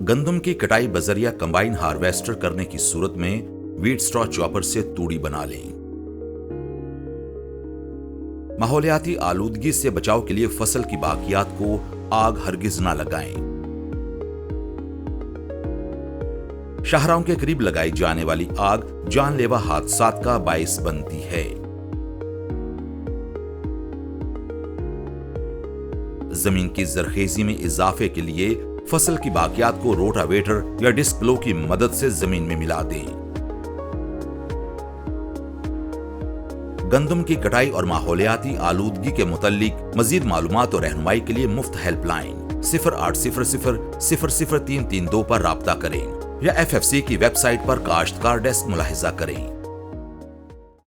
गंदम की कटाई बजरिया कंबाइन हार्वेस्टर करने की सूरत में वीट स्ट्रॉ चॉपर से तूड़ी बना लें। माहौलियाती आलूदगी से बचाव के लिए फसल की बाकियात को आग हरगिज ना लगाएं। शाहराहों के करीब लगाई जाने वाली आग जानलेवा हादसात का बाइस बनती है। जमीन की जरखेजी में इजाफे के लिए फसल की बाकियात को रोटावेटर या डिस्क प्लो की मदद से जमीन में मिला दें। गंदम की कटाई और माहौलियाती आलूदगी के मुताल्लिक मजीद मालूमात और रहनुमाई के लिए मुफ्त हेल्पलाइन 0800 00332 पर राब्ता करें या FFC की वेबसाइट पर काश्तकार डेस्क मुलाहिजा करें।